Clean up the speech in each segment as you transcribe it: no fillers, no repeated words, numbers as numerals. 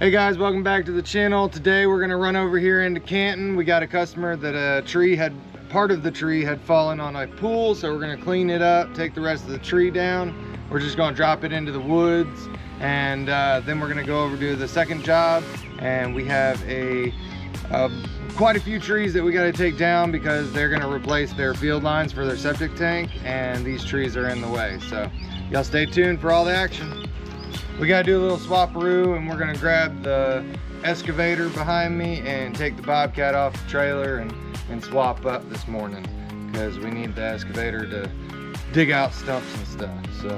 Hey guys, welcome back to the channel. Today we're gonna run over here into Canton. We got a customer that part of the tree had fallen on a pool, so we're gonna clean it up, take the rest of the tree down. We're just gonna drop it into the woods, and then we're gonna go over to the second job, and we have quite a few trees that we got to take down because they're going to replace their field lines for their septic tank, and these trees are in the way. So y'all stay tuned for all the action. We got to do a little swap-a-roo, and we're going to grab the excavator behind me and take the Bobcat off the trailer and swap up this morning because we need the excavator to dig out stumps and stuff. So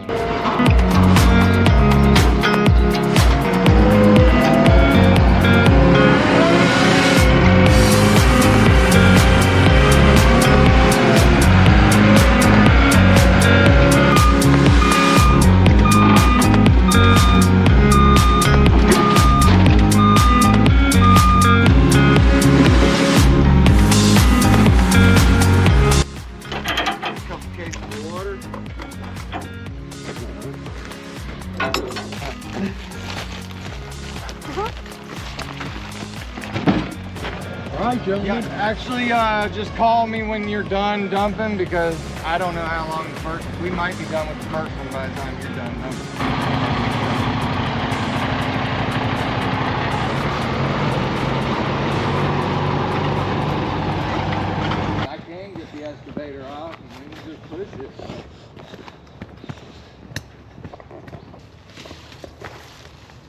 yeah, actually, just call me when you're done dumping because I don't know how long the first. We might be done with the first one by the time you're done dumping. I can get the excavator off and then just push it.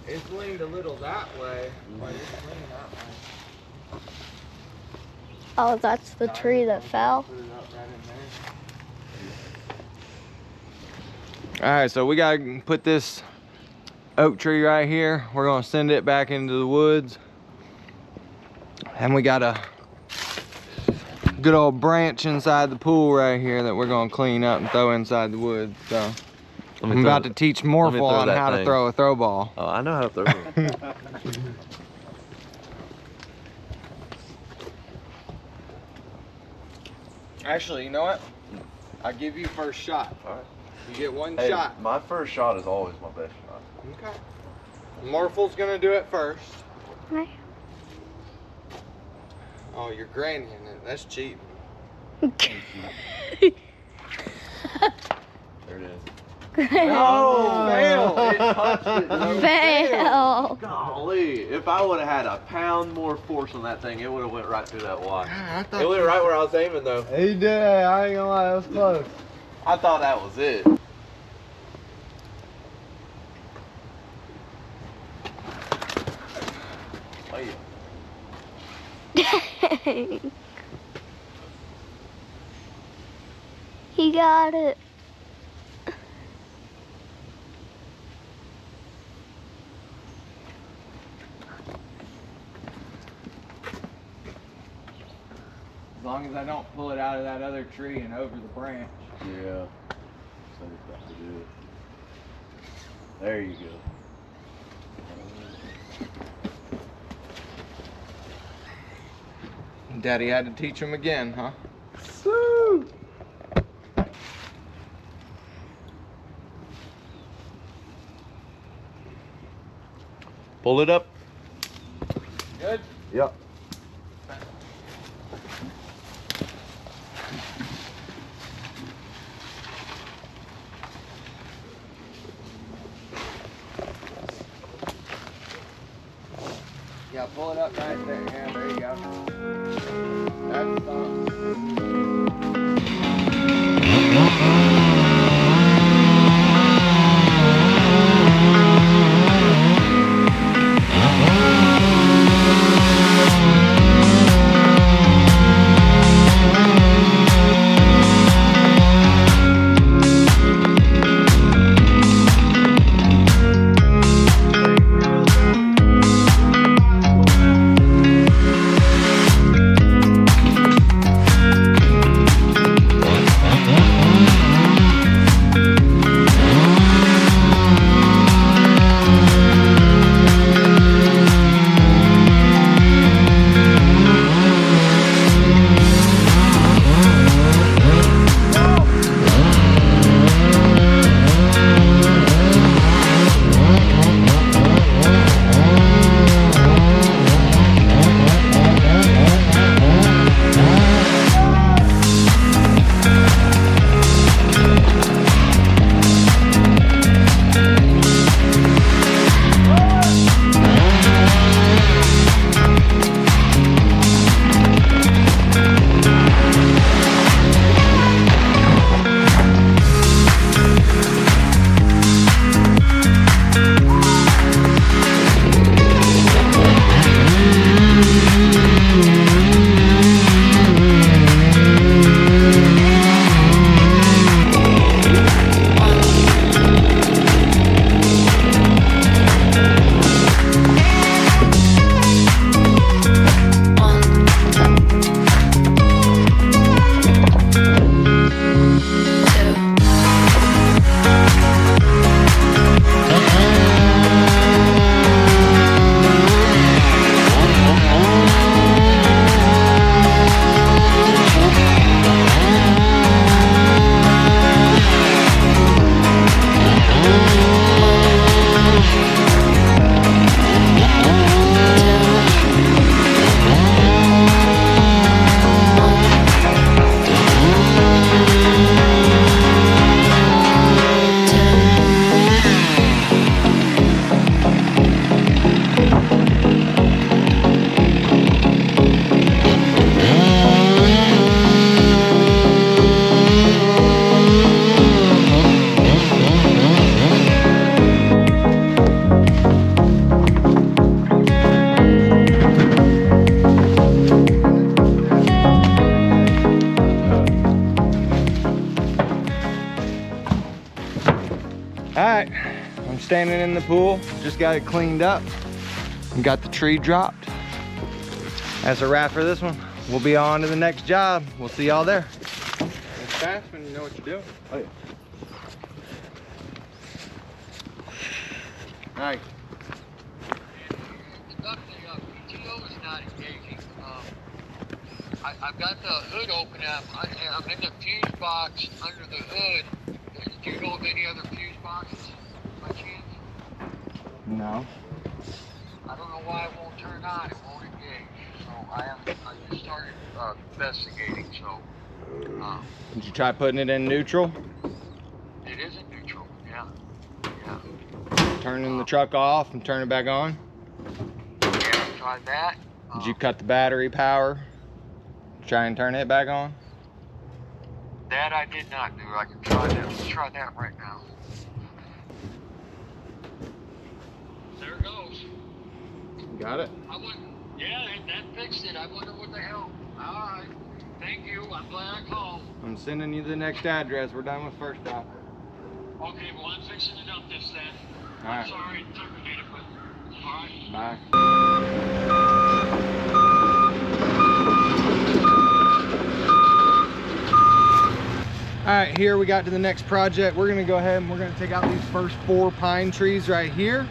It's leaned a little that way, but it's leaned that way. Oh, that's the tree that fell. All right, so we gotta put this oak tree right here. We're gonna send it back into the woods. And we got a good old branch inside the pool right here that we're gonna clean up and throw inside the woods. So I'm about to teach Morphle on how to throw a throw ball. Oh, I know how to throw it. Actually, you know what? I'll give you first shot. All right. You get one Hey, shot. my first shot is always my best shot. Okay. Morphle's gonna do it first. Right. Oh, you're grannying it. That's cheap. There it is. Oh, fail! It touched it. Fail. Golly, if I would have had a pound more force on that thing, it would have went right through that wire. God, It went right where I was aiming though. He did. I ain't gonna lie, that was close. I thought that was it. Oh, yeah. Dang. He got it. As long as I don't pull it out of that other tree and over the branch. Yeah. So you've got to do it. There you go. Daddy had to teach him again, huh? Woo! Pull it up. Good? Yep. Yeah, pull it up right there. Yeah, there you go. That's the standing in the pool. Just got it cleaned up and got the tree dropped. That's a wrap for this one. We'll be on to the next job. We'll see y'all there. It's fast when you know what you're doing. Oh, yeah. All right. The PTO is not engaging. I've got the hood open up. I'm in the fuse box under the hood. Do you know of any other fuse boxes by chance? No. I don't know why it won't turn on. It won't engage. So I just started investigating. So Did you try putting it in neutral? it is in neutral. Yeah. Yeah. Turning the truck off and turn it back on? Yeah. Tried that. Did you cut the battery power? Try and turn it back on? That I did not do. I can try that. Let's try that right now. There it goes. Got it. Yeah, that fixed it. I wonder what the hell. All right. Thank you. I'm glad I called. I'm sending you the next address. We're done with first stop. Okay, well, I'm fixing it up this then. All I'm right. sorry it took a minute, but all right. Bye. All right, here we got to the next project. We're gonna go ahead and we're gonna take out these first 4 pine trees right here.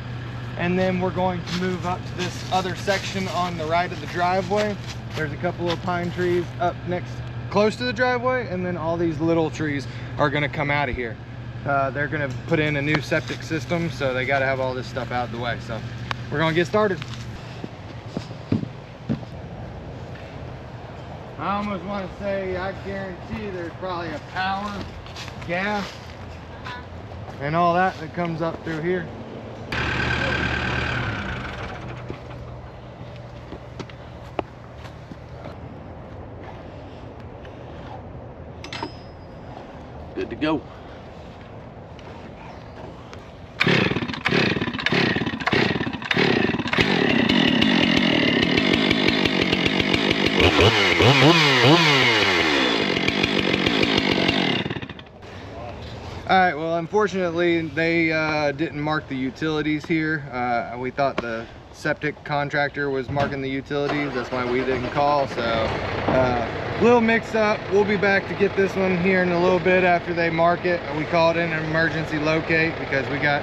And then we're going to move up to this other section on the right of the driveway. There's a couple of pine trees up next, close to the driveway. And then all these little trees are gonna come out of here. They're gonna put in a new septic system, so they gotta have all this stuff out of the way. So we're gonna get started. I almost want to say, I guarantee there's probably a power, gas, and all that comes up through here. Good to go. All right, well, unfortunately, they didn't mark the utilities here. We thought the septic contractor was marking the utilities. That's why we didn't call, so little mix up. We'll be back to get this one here in a little bit after they mark it. We called in an emergency locate because we got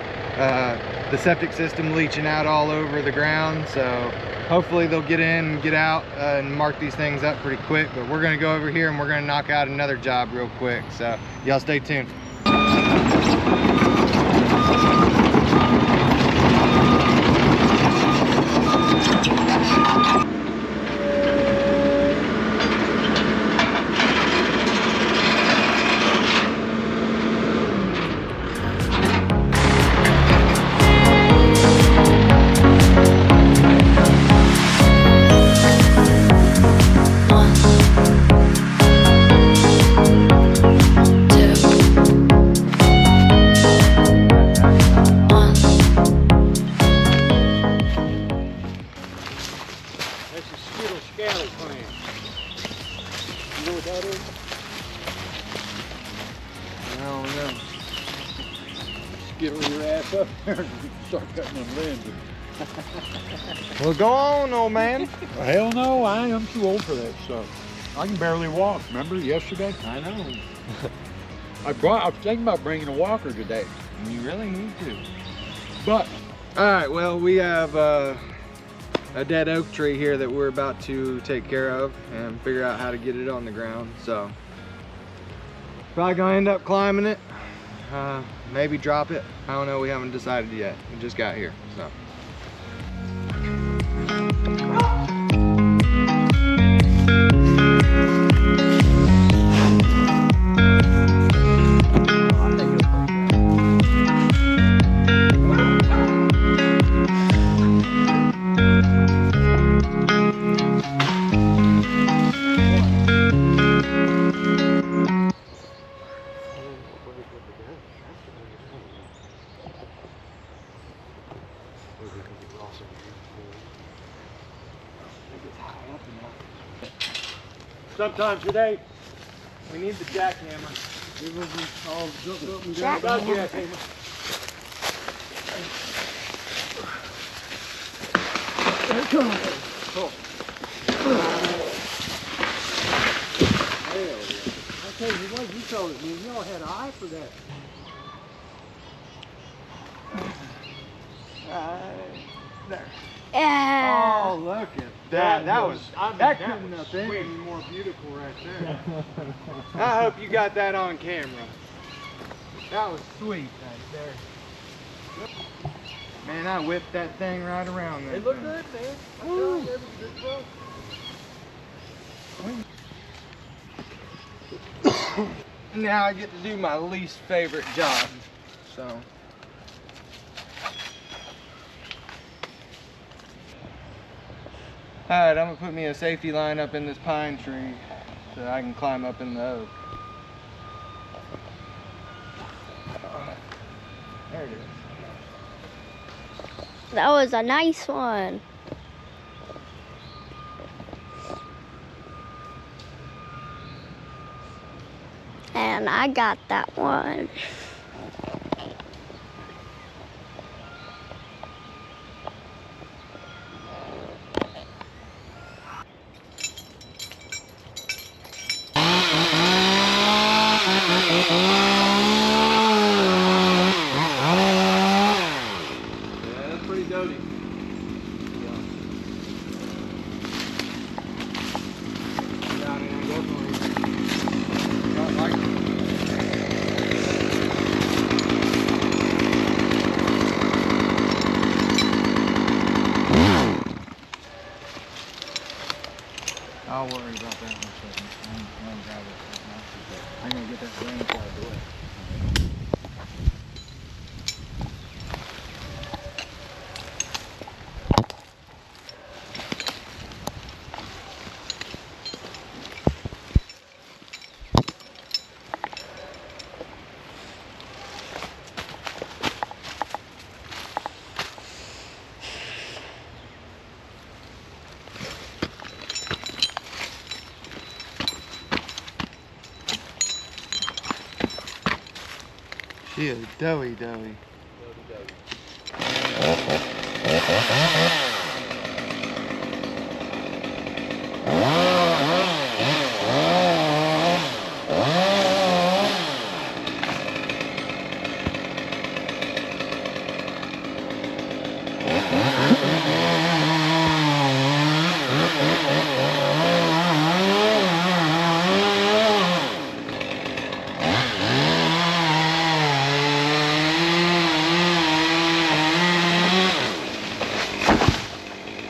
the septic system leaching out all over the ground. So hopefully they'll get in and get out and mark these things up pretty quick. But we're gonna go over here and we're gonna knock out another job real quick. So y'all stay tuned. Skittle your ass up there and start cutting them limbs. Well, go on, old man. Hell no, I am too old for that stuff. I can barely walk. Remember yesterday? I know. I was thinking about bringing a walker today. You really need to. But all right, well, we have a dead oak tree here that we're about to take care of and figure out how to get it on the ground. So probably gonna end up climbing it, maybe drop it. I don't know, we haven't decided yet. We just got here, so. sometime today, We need the jackhammer. Jack- about jackhammer. I tell you what, you told me y'all had an eye for that. There. Yeah. Oh, look at that. That couldn't was have been sweet. any more beautiful right there. I hope you got that on camera. That was sweet right there. Man, I whipped that thing right around there. It looked good, man. I'm telling you, it was a good book. Now I get to do my least favorite job. So. Alright, I'm gonna put me a safety line up in this pine tree so that I can climb up in the oak. There it is. That was a nice one. And I got that one. Yeah, that's pretty doty. Yeah, I mean, I'm definitely not like it. I'll worry about that in a second. I'm gonna grab it right now. I'm gonna get that range out of the way. She is doughy.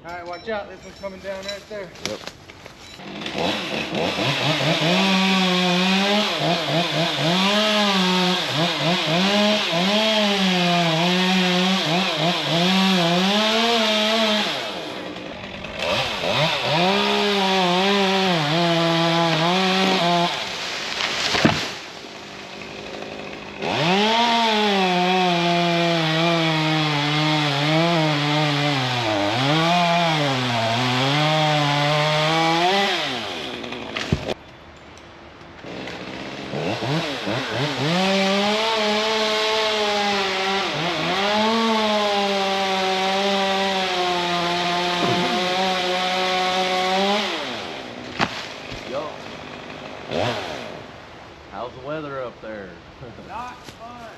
Alright, watch out. This one's coming down right there. Yep. Yo. How's the weather up there? Not fun.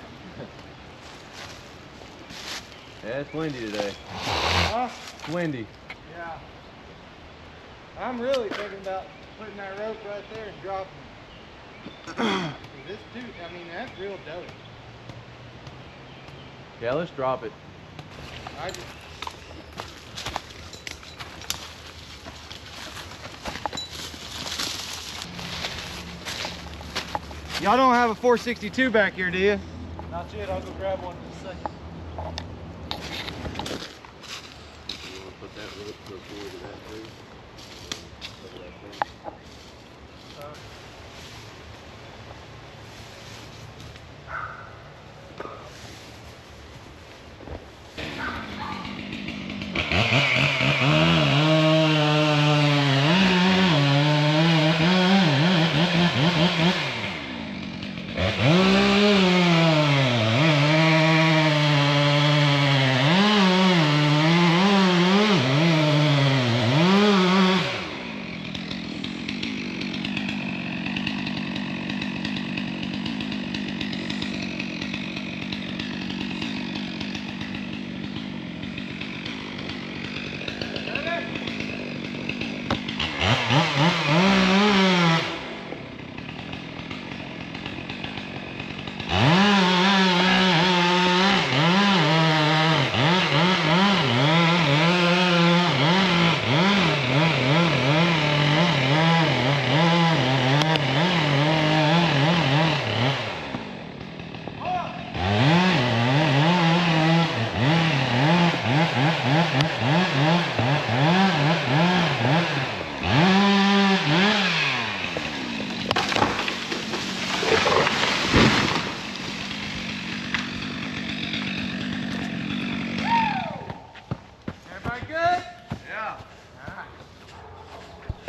Yeah, it's windy today. Huh? It's windy. Yeah. I'm really thinking about putting that rope right there and dropping it. This too, I mean, that's real dope. Yeah, let's drop it. I just... Y'all don't have a 462 back here, do you? Not yet, I'll go grab one in a second. You want to put that rope to forward to that tree? Cover that thing.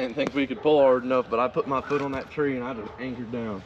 didn't think we could pull hard enough, but I put my foot on that tree and I just anchored down.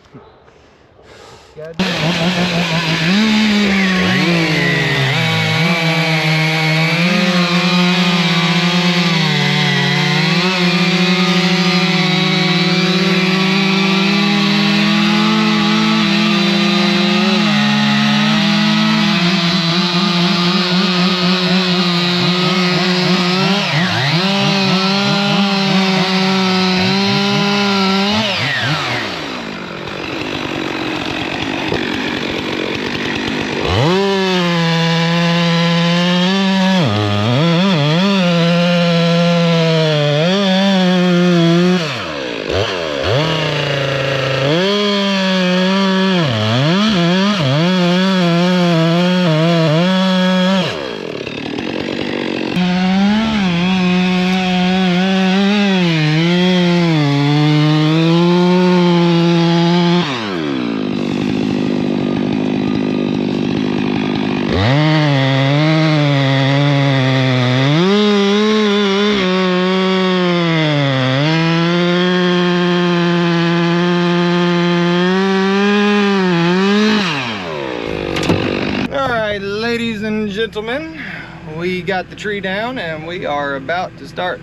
Ladies and gentlemen, we got the tree down and we are about to start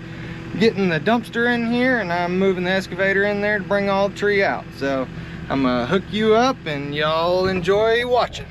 getting the dumpster in here, and I'm moving the excavator in there to bring all the tree out. So I'm gonna hook you up and y'all enjoy watching.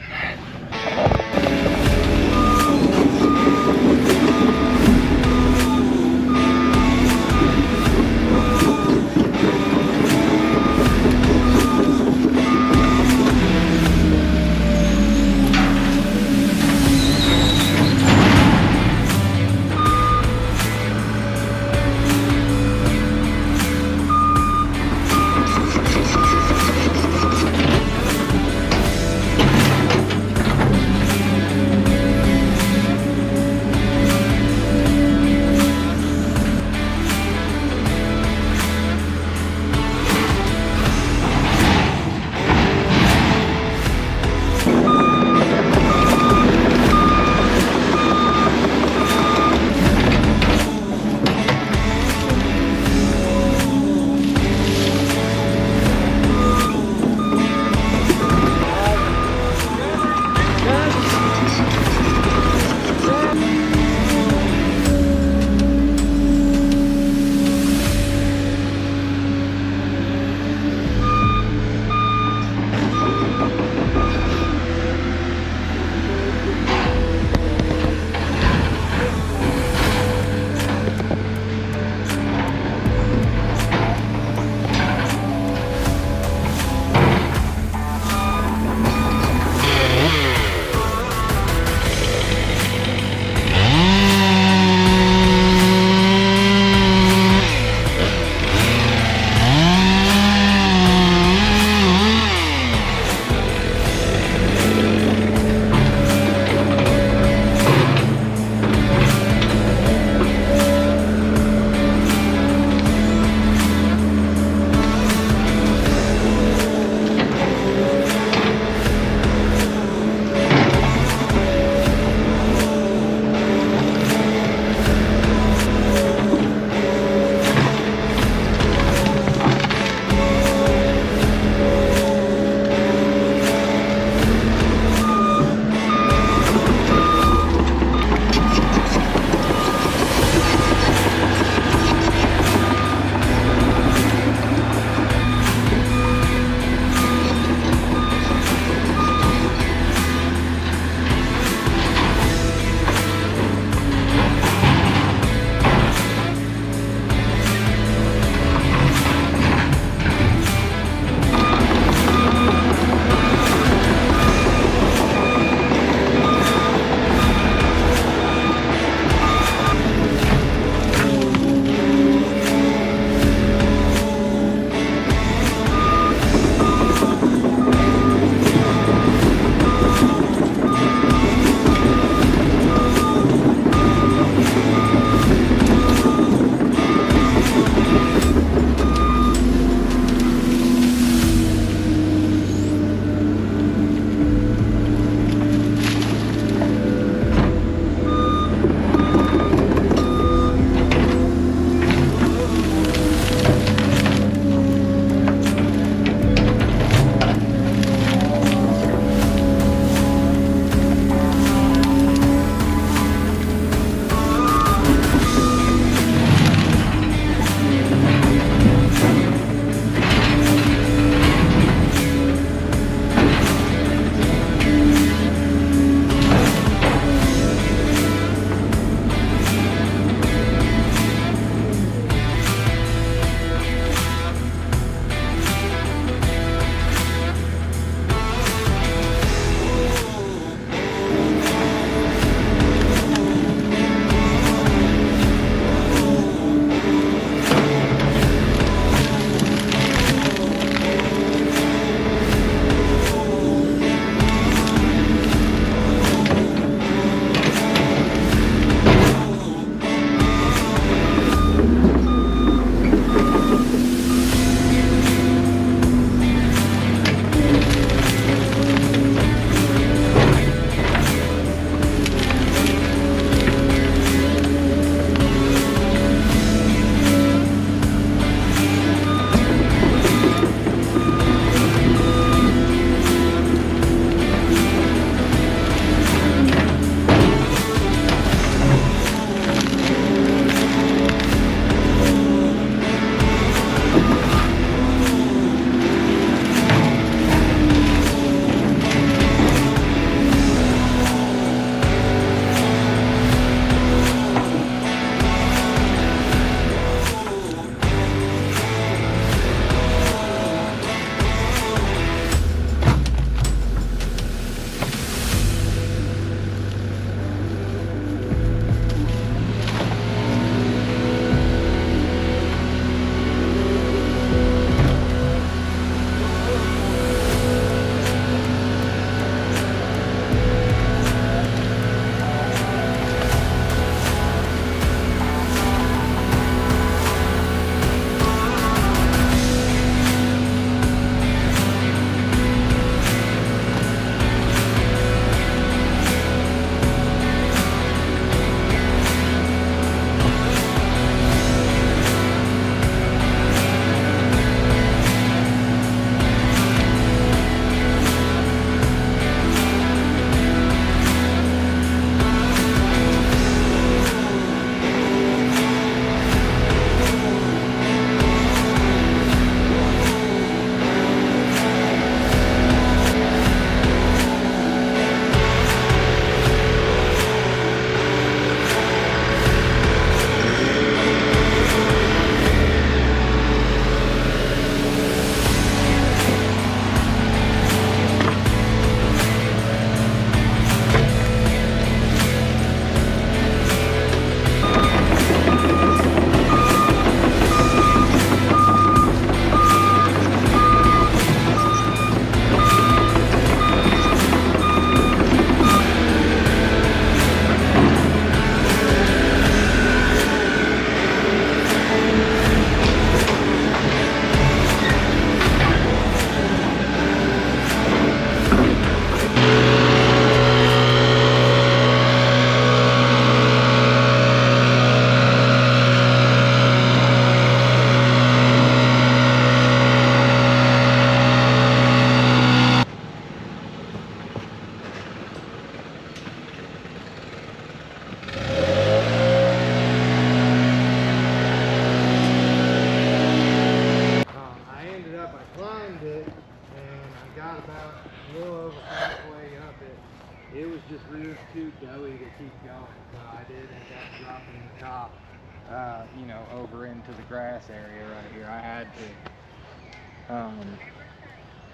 you know, over into the grass area right here. I had to.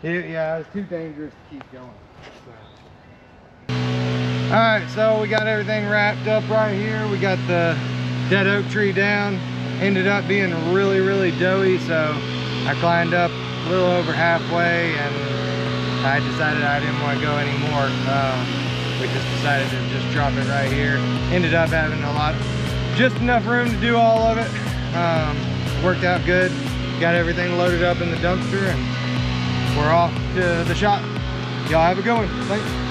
Yeah, it was too dangerous to keep going. So. All right, so we got everything wrapped up right here. We got the dead oak tree down. Ended up being really, really doughy, so I climbed up a little over halfway and I decided I didn't want to go anymore. We just decided to just drop it right here. Ended up having just enough room to do all of it. Worked out good. Got everything loaded up in the dumpster and we're off to the shop. Y'all have a good one. Thanks.